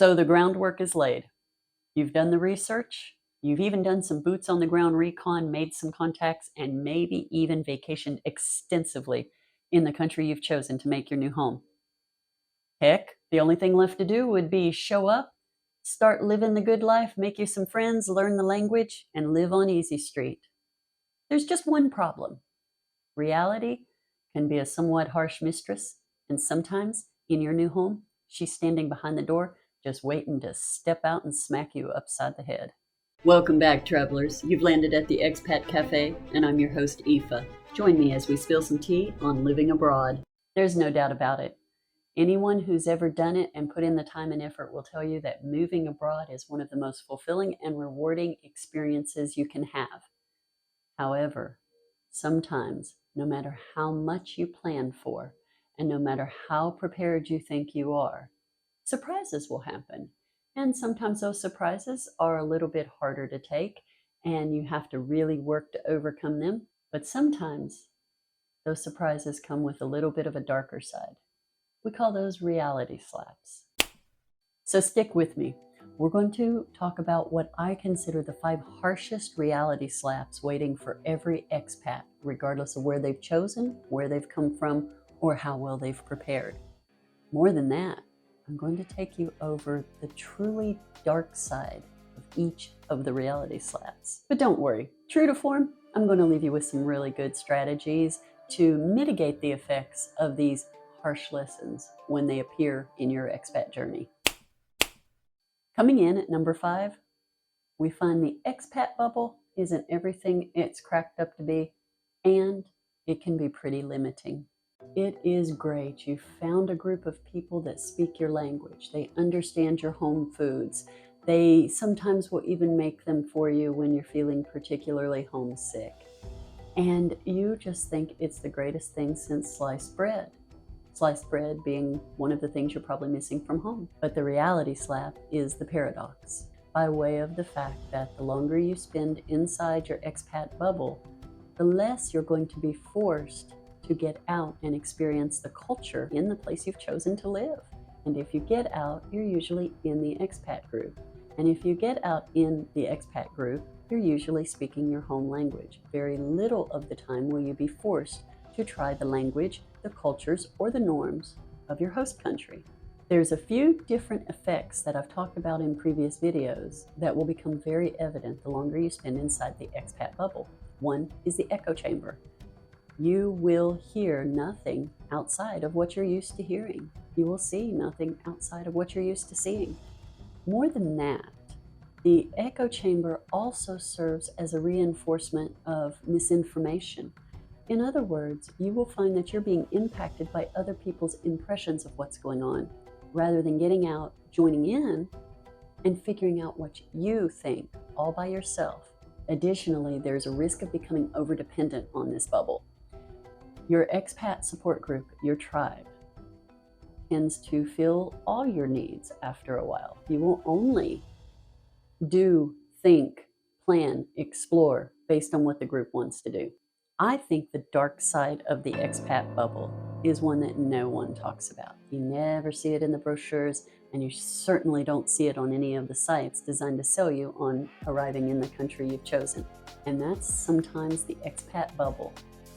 So the groundwork is laid. You've done the research. You've even done some boots on the ground recon, made some contacts, and maybe even vacationed extensively in the country you've chosen to make your new home. Heck, the only thing left to do would be show up, start living the good life, make you some friends, learn the language, and live on Easy Street. There's just one problem. Reality can be a somewhat harsh mistress, and sometimes in your new home, she's standing behind the door, just waiting to step out and smack you upside the head. Welcome back, travelers. You've landed at the Expat Cafe, and I'm your host, Aoife. Join me as we spill some tea on living abroad. There's no doubt about it. Anyone who's ever done it and put in the time and effort will tell you that moving abroad is one of the most fulfilling and rewarding experiences you can have. However, sometimes, no matter how much you plan for, and no matter how prepared you think you are, surprises will happen. And sometimes those surprises are a little bit harder to take, and you have to really work to overcome them. But sometimes those surprises come with a little bit of a darker side. We call those reality slaps. So stick with me. We're going to talk about what I consider the 5 harshest reality slaps waiting for every expat, regardless of where they've chosen, where they've come from, or how well they've prepared. More than that, I'm going to take you over the truly dark side of each of the reality slaps. But don't worry, true to form, I'm going to leave you with some really good strategies to mitigate the effects of these harsh lessons when they appear in your expat journey. Coming in at number 5, we find the expat bubble isn't everything it's cracked up to be, and it can be pretty limiting. It is great. You found a group of people that speak your language. They understand your home foods. They sometimes will even make them for you when you're feeling particularly homesick. And you just think it's the greatest thing since sliced bread. Sliced bread being one of the things you're probably missing from home. But the reality slap is the paradox, by way of the fact that the longer you spend inside your expat bubble, the less you're going to be forced to get out and experience the culture in the place you've chosen to live. And if you get out, you're usually in the expat group. And if you get out in the expat group, you're usually speaking your home language. Very little of the time will you be forced to try the language, the cultures, or the norms of your host country. There's a few different effects that I've talked about in previous videos that will become very evident the longer you spend inside the expat bubble. One is the echo chamber. You will hear nothing outside of what you're used to hearing. You will see nothing outside of what you're used to seeing. More than that, the echo chamber also serves as a reinforcement of misinformation. In other words, you will find that you're being impacted by other people's impressions of what's going on, rather than getting out, joining in, and figuring out what you think all by yourself. Additionally, there's a risk of becoming overdependent on this bubble. Your expat support group, your tribe, tends to fill all your needs after a while. You will only do, think, plan, explore based on what the group wants to do. I think the dark side of the expat bubble is one that no one talks about. You never see it in the brochures, and you certainly don't see it on any of the sites designed to sell you on arriving in the country you've chosen. And that's sometimes the expat bubble.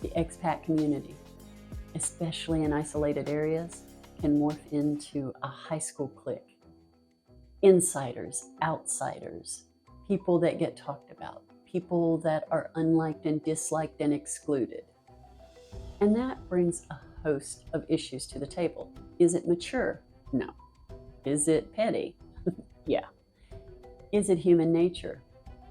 The expat community, especially in isolated areas, can morph into a high school clique. Insiders, outsiders, people that get talked about, people that are unliked and disliked and excluded. And that brings a host of issues to the table. Is it mature? No. Is it petty? Yeah. Is it human nature?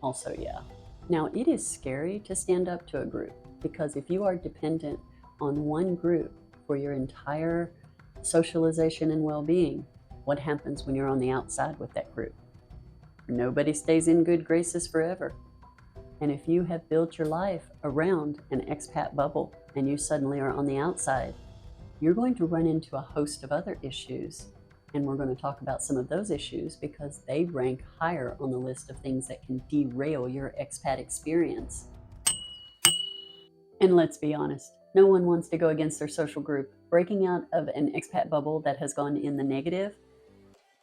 Also, yeah. Now, it is scary to stand up to a group, because if you are dependent on one group for your entire socialization and well-being, what happens when you're on the outside with that group? Nobody stays in good graces forever. And if you have built your life around an expat bubble and you suddenly are on the outside, you're going to run into a host of other issues. And we're going to talk about some of those issues because they rank higher on the list of things that can derail your expat experience. And let's be honest, no one wants to go against their social group. Breaking out of an expat bubble that has gone in the negative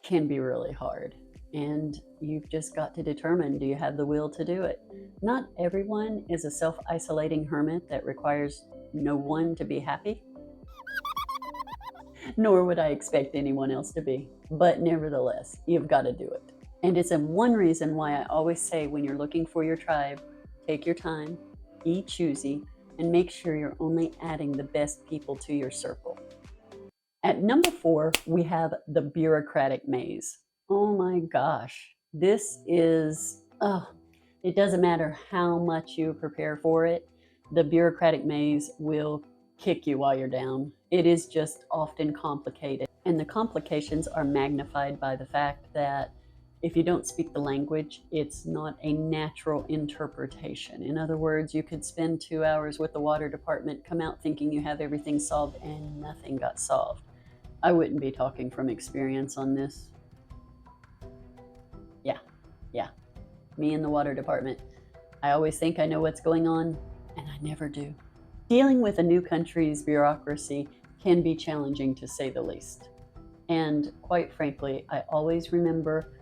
can be really hard. And you've just got to determine, do you have the will to do it? Not everyone is a self-isolating hermit that requires no one to be happy, nor would I expect anyone else to be. But nevertheless, you've got to do it. And it's one reason why I always say, when you're looking for your tribe, take your time, be choosy, and make sure you're only adding the best people to your circle. At number 4, we have the bureaucratic maze. Oh my gosh, this is, it doesn't matter how much you prepare for it, the bureaucratic maze will kick you while you're down. It is just often complicated, and the complications are magnified by the fact that if you don't speak the language, it's not a natural interpretation. In other words, you could spend 2 hours with the water department, come out thinking you have everything solved, and nothing got solved. I wouldn't be talking from experience on this. Yeah, me in the water department. I always think I know what's going on, and I never do. Dealing with a new country's bureaucracy can be challenging, to say the least. And quite frankly, I always remember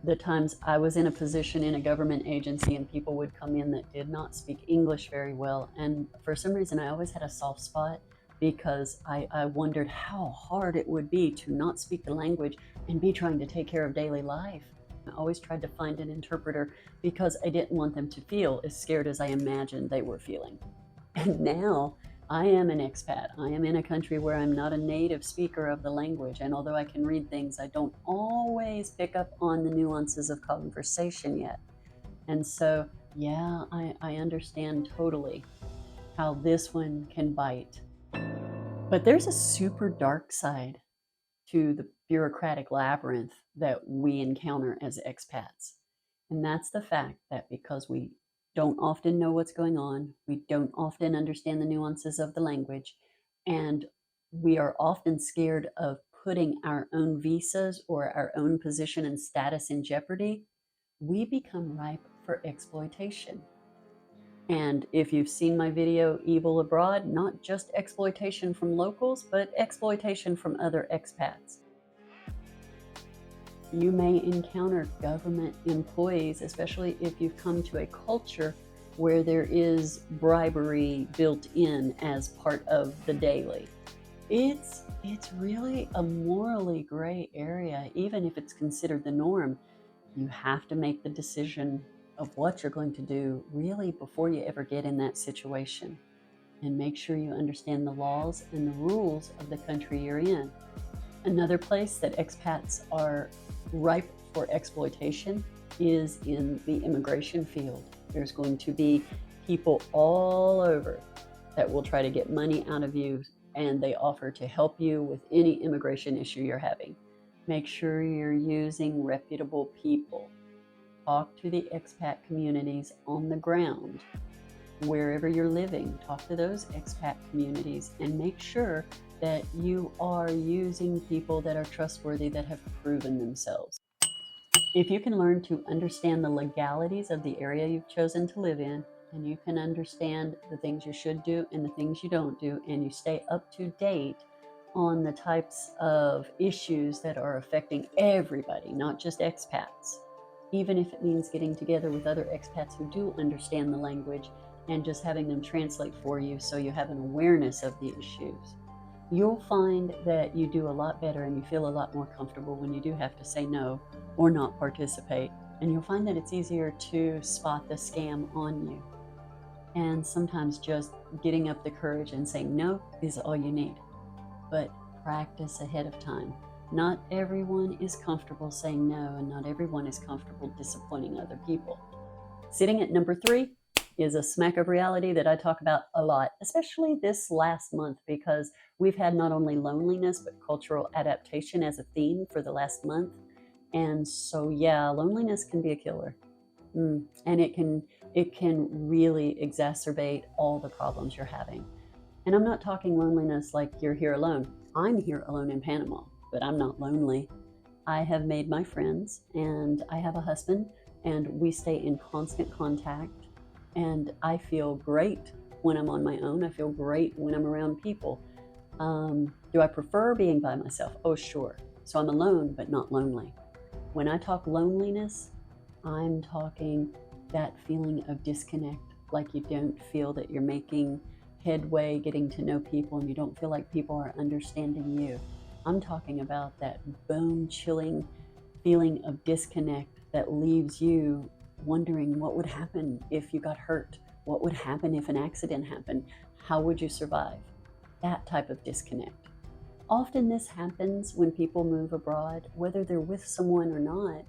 the times I was in a position in a government agency and people would come in that did not speak English very well. And for some reason, I always had a soft spot, because I wondered how hard it would be to not speak the language and be trying to take care of daily life. I always tried to find an interpreter because I didn't want them to feel as scared as I imagined they were feeling. And now I am an expat. I am in a country where I'm not a native speaker of the language. And although I can read things, I don't always pick up on the nuances of conversation yet. And so, yeah, I understand totally how this one can bite. But there's a super dark side to the bureaucratic labyrinth that we encounter as expats. And that's the fact that because we don't often know what's going on, we don't often understand the nuances of the language, and we are often scared of putting our own visas or our own position and status in jeopardy, we become ripe for exploitation. And if you've seen my video, Evil Abroad, not just exploitation from locals, but exploitation from other expats. You may encounter government employees, especially if you've come to a culture where there is bribery built in as part of the daily. It's really a morally gray area, even if it's considered the norm. You have to make the decision of what you're going to do really before you ever get in that situation, and make sure you understand the laws and the rules of the country you're in. Another place that expats are ripe for exploitation is in the immigration field. There's going to be people all over that will try to get money out of you, and they offer to help you with any immigration issue you're having. Make sure you're using reputable people. Talk to the expat communities on the ground. Wherever you're living, talk to those expat communities and make sure that you are using people that are trustworthy, that have proven themselves. If you can learn to understand the legalities of the area you've chosen to live in, and you can understand the things you should do and the things you don't do, and you stay up to date on the types of issues that are affecting everybody, not just expats, even if it means getting together with other expats who do understand the language and just having them translate for you so you have an awareness of the issues, you'll find that you do a lot better and you feel a lot more comfortable when you do have to say no or not participate. And you'll find that it's easier to spot the scam on you. And sometimes just getting up the courage and saying no is all you need. But practice ahead of time. Not everyone is comfortable saying no, and not everyone is comfortable disappointing other people. Sitting at number 3 is a smack of reality that I talk about a lot, especially this last month, because we've had not only loneliness, but cultural adaptation as a theme for the last month. And so, yeah, loneliness can be a killer. And it can really exacerbate all the problems you're having. And I'm not talking loneliness like you're here alone. I'm here alone in Panama, but I'm not lonely. I have made my friends, and I have a husband, and we stay in constant contact. And I feel great when I'm on my own. I feel great when I'm around people. Do I prefer being by myself? Oh, sure. So I'm alone, but not lonely. When I talk loneliness, I'm talking that feeling of disconnect, like you don't feel that you're making headway getting to know people and you don't feel like people are understanding you. I'm talking about that bone-chilling feeling of disconnect that leaves you wondering what would happen if you got hurt, what would happen if an accident happened, how would you survive? That type of disconnect. Often this happens when people move abroad, whether they're with someone or not,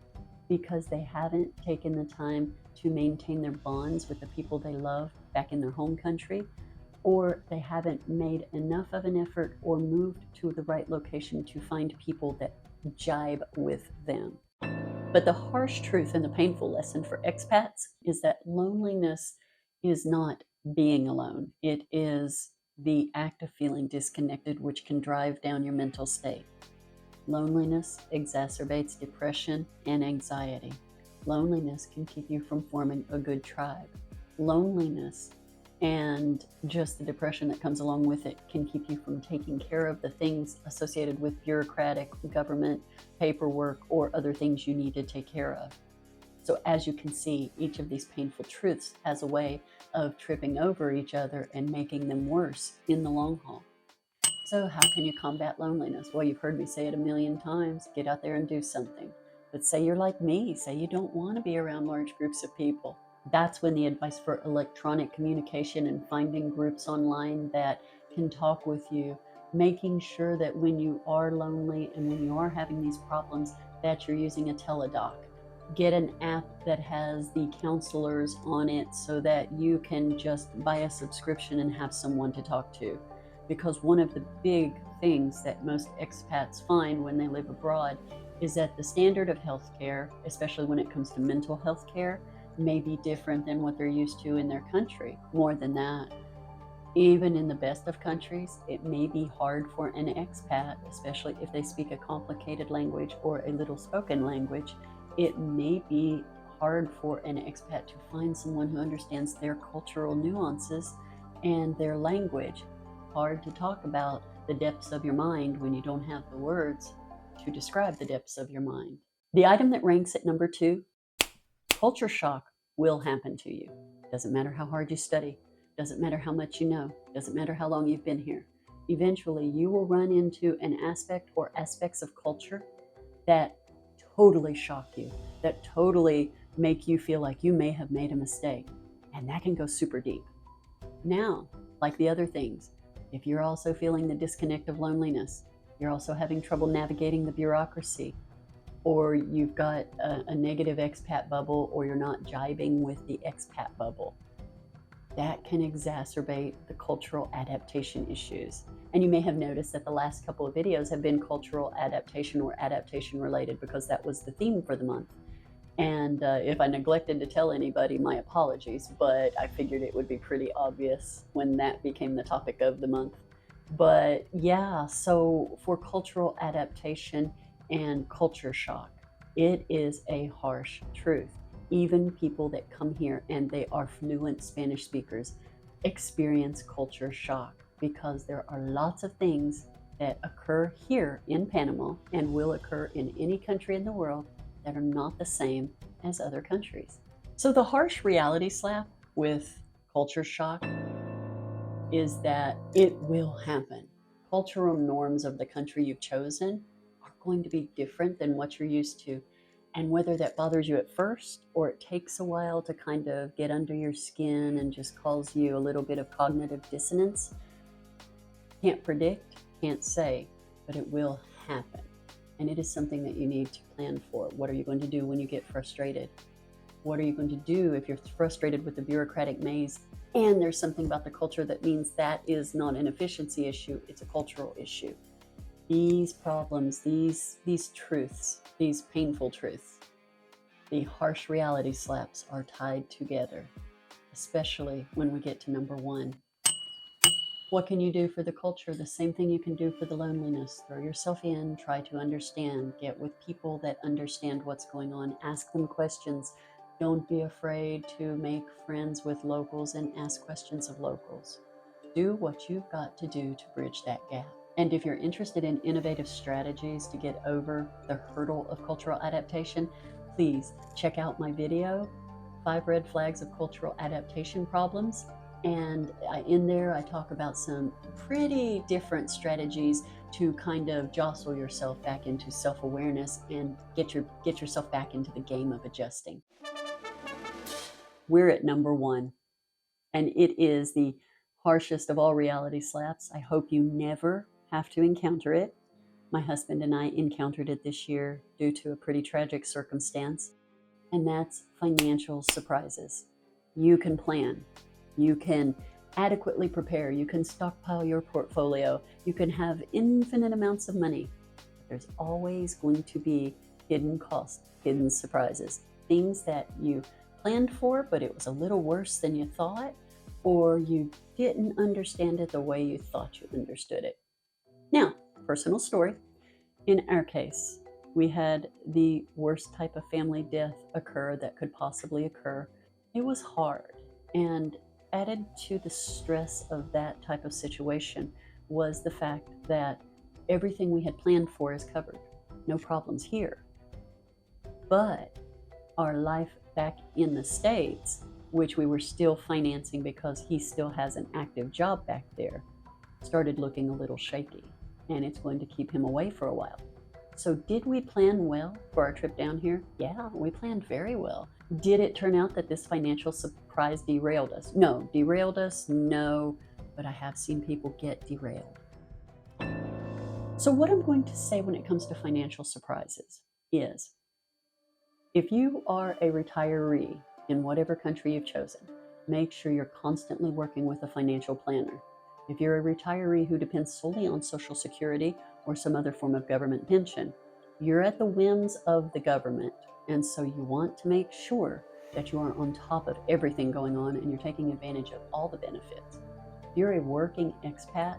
because they haven't taken the time to maintain their bonds with the people they love back in their home country, or they haven't made enough of an effort or moved to the right location to find people that jibe with them. But the harsh truth and the painful lesson for expats is that loneliness is not being alone. It is the act of feeling disconnected, which can drive down your mental state. Loneliness exacerbates depression and anxiety. Loneliness can keep you from forming a good tribe. Loneliness and just the depression that comes along with it can keep you from taking care of the things associated with bureaucratic government paperwork or other things you need to take care of. So as you can see, each of these painful truths has a way of tripping over each other and making them worse in the long haul. So how can you combat loneliness? Well, you've heard me say it a million times. Get out there and do something. But say you're like me. Say you don't want to be around large groups of people. That's when the advice for electronic communication and finding groups online that can talk with you, making sure that when you are lonely and when you are having these problems, that you're using a teledoc. Get an app that has the counselors on it so that you can just buy a subscription and have someone to talk to. Because one of the big things that most expats find when they live abroad is that the standard of healthcare, especially when it comes to mental health care, may be different than what they're used to in their country. More than that, even in the best of countries, it may be hard for an expat, especially if they speak a complicated language or a little spoken language. It may be hard for an expat to find someone who understands their cultural nuances and their language. Hard to talk about the depths of your mind when you don't have the words to describe the depths of your mind. The item that ranks at number 2, culture shock, will happen to you. Doesn't matter how hard you study, doesn't matter how much you know, doesn't matter how long you've been here. Eventually, you will run into an aspect or aspects of culture that totally shock you, that totally make you feel like you may have made a mistake. And that can go super deep. Now, like the other things, if you're also feeling the disconnect of loneliness, you're also having trouble navigating the bureaucracy, or you've got a negative expat bubble, or you're not jibing with the expat bubble, that can exacerbate the cultural adaptation issues. And you may have noticed that the last couple of videos have been cultural adaptation or adaptation related because that was the theme for the month. And if I neglected to tell anybody, my apologies, but I figured it would be pretty obvious when that became the topic of the month. But yeah, so for cultural adaptation and culture shock, it is a harsh truth. Even people that come here and they are fluent Spanish speakers experience culture shock because there are lots of things that occur here in Panama and will occur in any country in the world that are not the same as other countries. So the harsh reality slap with culture shock is that it will happen. Cultural norms of the country you've chosen are going to be different than what you're used to. And whether that bothers you at first or it takes a while to kind of get under your skin and just cause you a little bit of cognitive dissonance, can't predict, can't say, but it will happen. And it is something that you need to plan for. What are you going to do when you get frustrated? What are you going to do if you're frustrated with the bureaucratic maze and there's something about the culture that means that is not an efficiency issue, it's a cultural issue? These problems, these truths, these painful truths, the harsh reality slaps are tied together, especially when we get to number 1. What can you do for the culture? The same thing you can do for the loneliness. Throw yourself in, try to understand, get with people that understand what's going on, ask them questions. Don't be afraid to make friends with locals and ask questions of locals. Do what you've got to do to bridge that gap. And if you're interested in innovative strategies to get over the hurdle of cultural adaptation, please check out my video, 5 Red Flags of Cultural Adaptation Problems. And in there, I talk about some pretty different strategies to kind of jostle yourself back into self-awareness and get yourself back into the game of adjusting. We're at number 1, and it is the harshest of all reality slaps. I hope you never have to encounter it. My husband and I encountered it this year due to a pretty tragic circumstance, and that's financial surprises. You can plan, you can adequately prepare, you can stockpile your portfolio, you can have infinite amounts of money. There's always going to be hidden costs, hidden surprises, things that you planned for, but it was a little worse than you thought, or you didn't understand it the way you thought you understood it. Now, personal story. In our case, we had the worst type of family death occur that could possibly occur. It was hard, and added to the stress of that type of situation was the fact that everything we had planned for is covered. No problems here. But our life back in the States, which we were still financing because he still has an active job back there, started looking a little shaky, and it's going to keep him away for a while. So did we plan well for our trip down here? Yeah, we planned very well. Did it turn out that this financial surprise derailed us? No. Derailed us? No. But I have seen people get derailed. So what I'm going to say when it comes to financial surprises is, if you are a retiree in whatever country you've chosen, make sure you're constantly working with a financial planner. If you're a retiree who depends solely on Social Security or some other form of government pension, you're at the whims of the government, and so you want to make sure that you are on top of everything going on and you're taking advantage of all the benefits. If you're a working expat,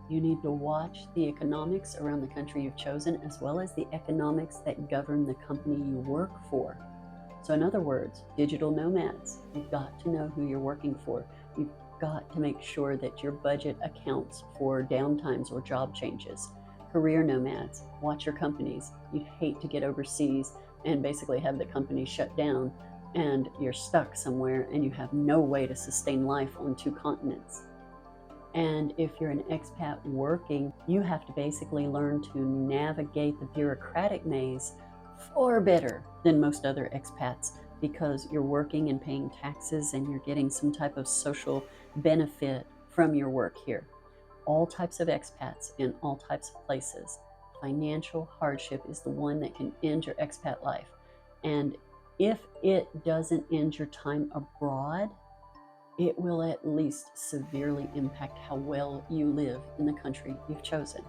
you need to watch the economics around the country you've chosen, as well as the economics that govern the company you work for. So in other words, digital nomads, you've got to know who you're working for. You've got to make sure that your budget accounts for downtimes or job changes. Career nomads, watch your companies. You'd hate to get overseas and basically have the company shut down and you're stuck somewhere and you have no way to sustain life on 2 continents. And if you're an expat working, you have to basically learn to navigate the bureaucratic maze far better than most other expats, because you're working and paying taxes and you're getting some type of social benefit from your work here. All types of expats in all types of places. Financial hardship is the one that can end your expat life. And if it doesn't end your time abroad, it will at least severely impact how well you live in the country you've chosen.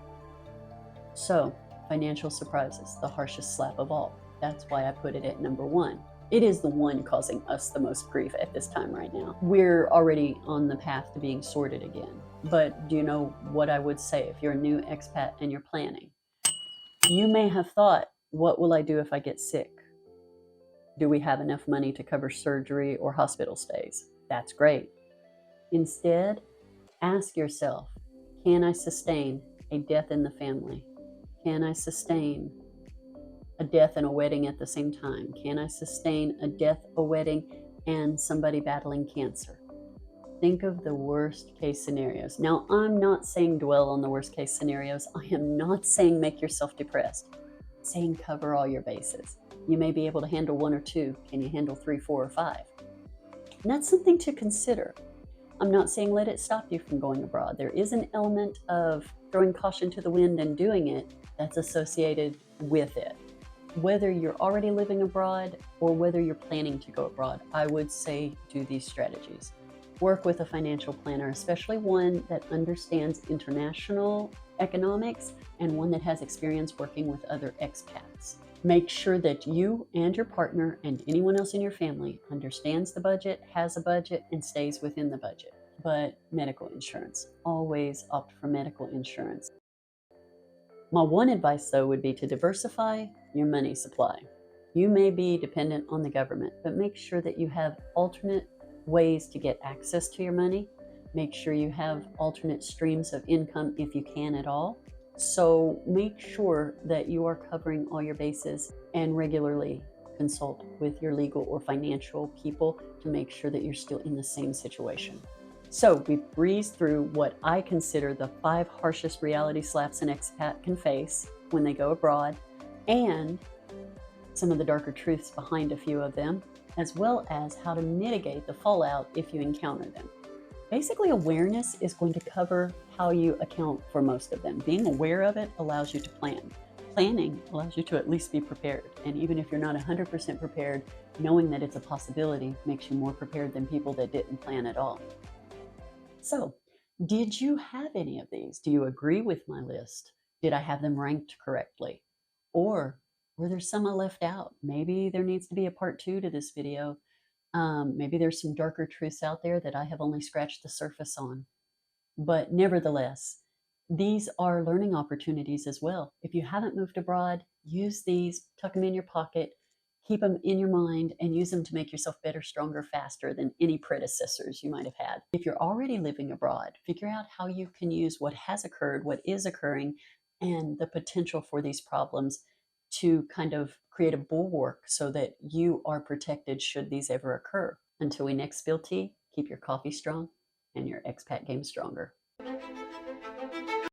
So, financial surprises, the harshest slap of all. That's why I put it at number 1. It is the one causing us the most grief at this time right now. We're already on the path to being sorted again. But do you know what I would say if you're a new expat and you're planning? You may have thought, what will I do if I get sick? Do we have enough money to cover surgery or hospital stays? That's great. Instead, ask yourself, can I sustain a death in the family? Can I sustain a death and a wedding at the same time? Can I sustain a death, a wedding, and somebody battling cancer? Think of the worst case scenarios. Now, I'm not saying dwell on the worst case scenarios. I am not saying make yourself depressed. I'm saying cover all your bases. You may be able to handle 1 or 2. Can you handle 3, 4, or 5? And that's something to consider. I'm not saying let it stop you from going abroad. There is an element of throwing caution to the wind and doing it that's associated with it. Whether you're already living abroad or whether you're planning to go abroad, I would say do these strategies. Work with a financial planner, especially one that understands international economics and one that has experience working with other expats. Make sure that you and your partner and anyone else in your family understands the budget, has a budget, and stays within the budget. But medical insurance, always opt for medical insurance. My one advice, though, would be to diversify your money supply. You may be dependent on the government, but make sure that you have alternate ways to get access to your money. Make sure you have alternate streams of income if you can at all. So make sure that you are covering all your bases and regularly consult with your legal or financial people to make sure that you're still in the same situation. So we breezed through what I consider the 5 harshest reality slaps an expat can face when they go abroad, and some of the darker truths behind a few of them, as well as how to mitigate the fallout if you encounter them. Basically, awareness is going to cover how you account for most of them. Being aware of it allows you to plan. Planning allows you to at least be prepared. And even if you're not 100% prepared, knowing that it's a possibility makes you more prepared than people that didn't plan at all. So, did you have any of these? Do you agree with my list? Did I have them ranked correctly? Or were there some I left out? Maybe there needs to be a part 2 to this video. Maybe there's some darker truths out there that I have only scratched the surface on. But nevertheless, these are learning opportunities as well. If you haven't moved abroad, use these, tuck them in your pocket, keep them in your mind, and use them to make yourself better, stronger, faster than any predecessors you might have had. If you're already living abroad, figure out how you can use what has occurred, what is occurring, and the potential for these problems to kind of create a bulwark so that you are protected should these ever occur. Until we next spill tea, keep your coffee strong and your expat game stronger.